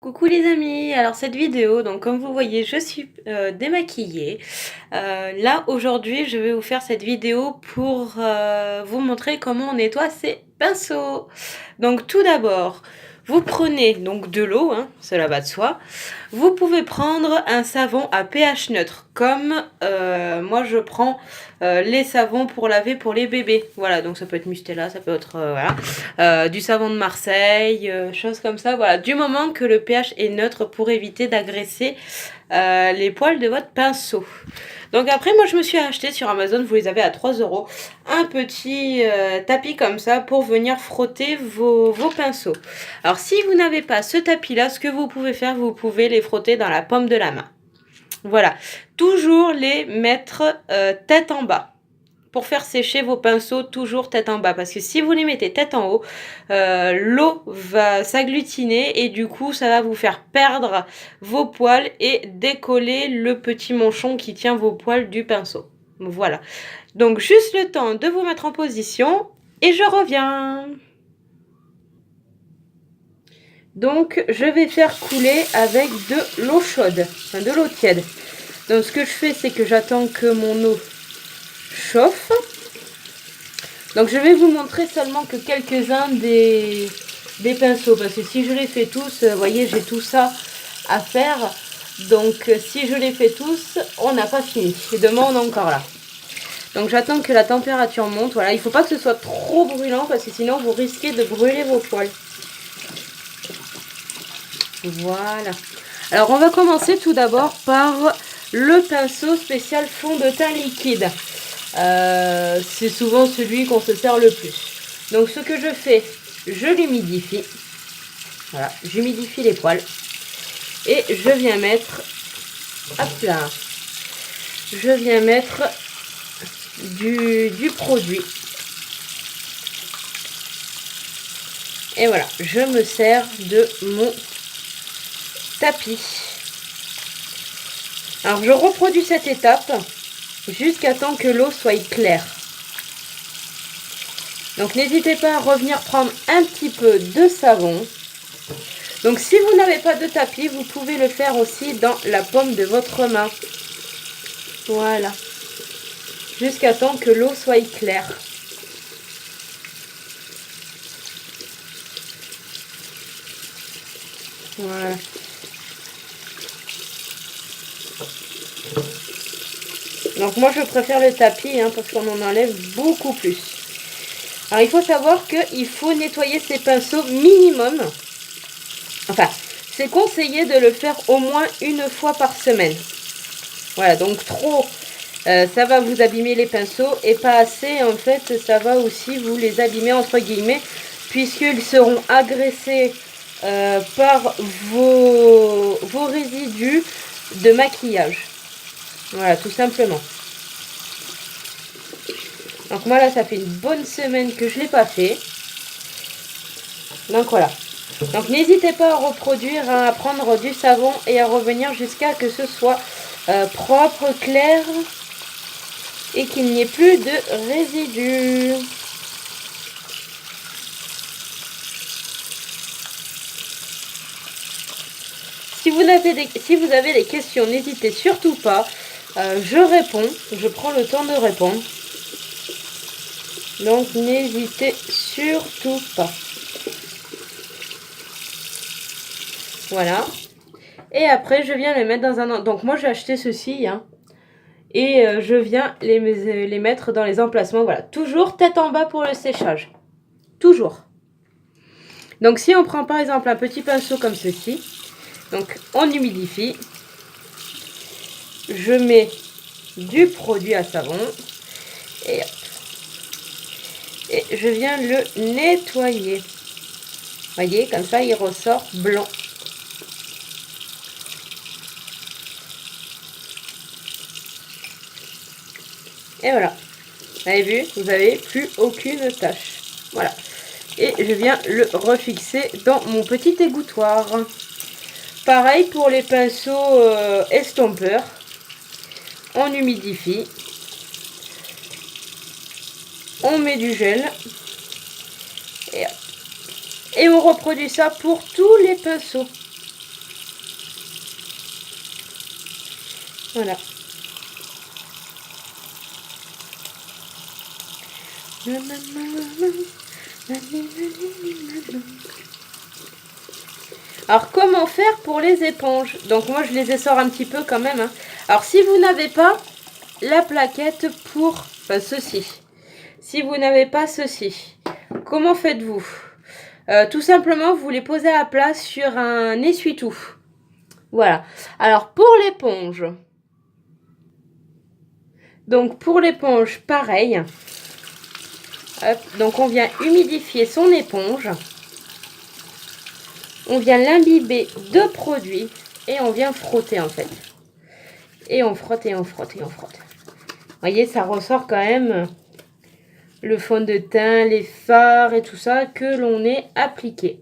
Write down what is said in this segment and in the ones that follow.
Coucou les amis, alors cette vidéo, donc comme vous voyez, je suis démaquillée. Là aujourd'hui, je vais vous faire cette vidéo pour vous montrer comment on nettoie ses pinceaux. Donc tout d'abord, vous prenez donc de l'eau, hein, cela va de soi. Vous pouvez prendre un savon à pH neutre, comme moi je prends les savons pour laver pour les bébés. Voilà, donc ça peut être Mustela, ça peut être du savon de Marseille, choses comme ça. Voilà, du moment que le pH est neutre pour éviter d'agresser les poils de votre pinceau. Donc après, moi je me suis acheté sur Amazon, vous les avez à 3 €, un petit tapis comme ça pour venir frotter vos pinceaux. Alors si vous n'avez pas ce tapis là, ce que vous pouvez faire, vous pouvez les frotter dans la paume de la main. Voilà, toujours les mettre tête en bas. Pour faire sécher vos pinceaux, toujours tête en bas, parce que si vous les mettez tête en haut, l'eau va s'agglutiner et du coup ça va vous faire perdre vos poils et décoller le petit manchon qui tient vos poils du pinceau. Voilà, donc juste le temps de vous mettre en position et je reviens. Donc je vais faire couler avec de l'eau chaude, enfin de l'eau tiède. Donc ce que je fais, c'est que j'attends que mon eau chauffe. Donc je vais vous montrer seulement que quelques-uns des pinceaux, parce que si je les fais tous, vous voyez, j'ai tout ça à faire. Donc si je les fais tous, on n'a pas fini. Et demain on est encore là. Donc j'attends que la température monte. Voilà, il ne faut pas que ce soit trop brûlant, parce que sinon vous risquez de brûler vos poils. Voilà. Alors on va commencer tout d'abord par le pinceau spécial fond de teint liquide. C'est souvent celui qu'on se sert le plus. Donc ce que je fais, je l'humidifie. Voilà, j'humidifie les poils. Et je viens mettre, hop là, je viens mettre du produit. Et voilà, je me sers de mon tapis. Alors je reproduis cette étape jusqu'à temps que l'eau soit claire. Donc n'hésitez pas à revenir prendre un petit peu de savon. Donc si vous n'avez pas de tapis, vous pouvez le faire aussi dans la paume de votre main. Voilà. Jusqu'à temps que l'eau soit claire. Voilà. Donc moi je préfère le tapis parce qu'on en enlève beaucoup plus. Alors il faut savoir qu'il faut nettoyer ses pinceaux minimum. Enfin, c'est conseillé de le faire au moins une fois par semaine. Voilà, donc trop, ça va vous abîmer les pinceaux, et pas assez, en fait, ça va aussi vous les abîmer, entre guillemets, puisqu'ils seront agressés par vos résidus de maquillage. Voilà, tout simplement. Donc moi là, ça fait une bonne semaine que je ne l'ai pas fait. Donc voilà. Donc n'hésitez pas à reproduire, à prendre du savon et à revenir jusqu'à que ce soit propre, clair et qu'il n'y ait plus de résidus. Si vous avez des questions, n'hésitez surtout pas. Je réponds, je prends le temps de répondre. Donc n'hésitez surtout pas. Voilà. Et après, je viens les mettre dans un... Donc moi, j'ai acheté ceci. Et je viens les mettre dans les emplacements. Voilà. Toujours tête en bas pour le séchage. Toujours. Donc si on prend par exemple un petit pinceau comme ceci. Donc on humidifie. Je mets du produit à savon. Et je viens le nettoyer. Voyez, comme ça, il ressort blanc. Et voilà. Vous avez vu, vous n'avez plus aucune tache. Voilà. Et je viens le refixer dans mon petit égouttoir. Pareil pour les pinceaux estompeurs. On humidifie. On met du gel. Et on reproduit ça pour tous les pinceaux. Voilà. Alors comment faire pour les éponges? Donc moi je les essore un petit peu quand même, hein. Alors si vous n'avez pas la plaquette pour ceci, si vous n'avez pas ceci, comment faites-vous? Tout simplement vous les posez à plat sur un essuie-tout. Voilà. Alors pour l'éponge, donc pour l'éponge pareil. Hop, donc on vient humidifier son éponge. On vient l'imbiber de produit et on vient frotter en fait. Et on frotte et on frotte et on frotte. Vous voyez, ça ressort quand même le fond de teint, les fards et tout ça que l'on est appliqué.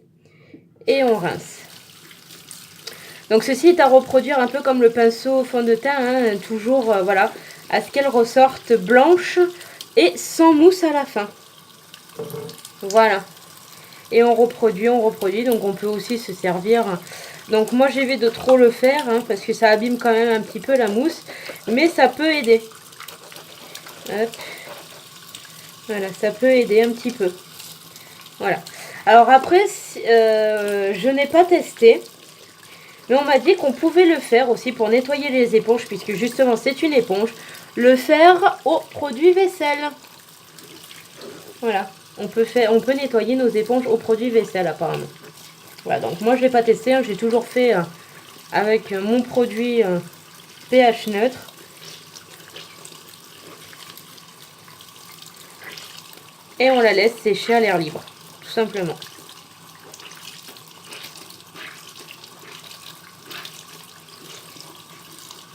Et on rince. Donc ceci est à reproduire un peu comme le pinceau fond de teint, hein, toujours voilà, à ce qu'elle ressorte blanche et sans mousse à la fin. Voilà. Et on reproduit, donc on peut aussi se servir. Donc moi j'évite de trop le faire, hein, parce que ça abîme quand même un petit peu la mousse, mais ça peut aider. Hop. Voilà, ça peut aider un petit peu. Voilà. Alors après, je n'ai pas testé, mais on m'a dit qu'on pouvait le faire aussi pour nettoyer les éponges, puisque justement c'est une éponge, le faire au produit vaisselle. Voilà. On peut nettoyer nos éponges au produit vaisselle apparemment. Voilà, donc moi je l'ai pas testé, hein, j'ai toujours fait avec mon produit pH neutre. Et on la laisse sécher à l'air libre, tout simplement.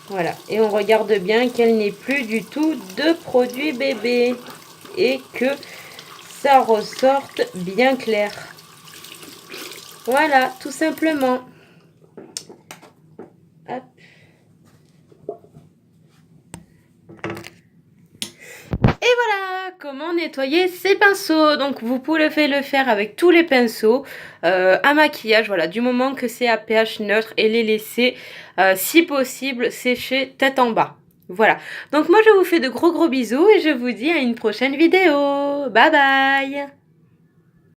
Voilà, et on regarde bien qu'elle n'ait plus du tout de produit bébé et que ça ressorte bien clair. Voilà, tout simplement. Hop. Et voilà comment nettoyer ces pinceaux. Donc vous pouvez le faire avec tous les pinceaux à maquillage, voilà, du moment que c'est à pH neutre, et les laisser si possible sécher tête en bas. Voilà, donc moi je vous fais de gros bisous et je vous dis à une prochaine vidéo. Bye bye.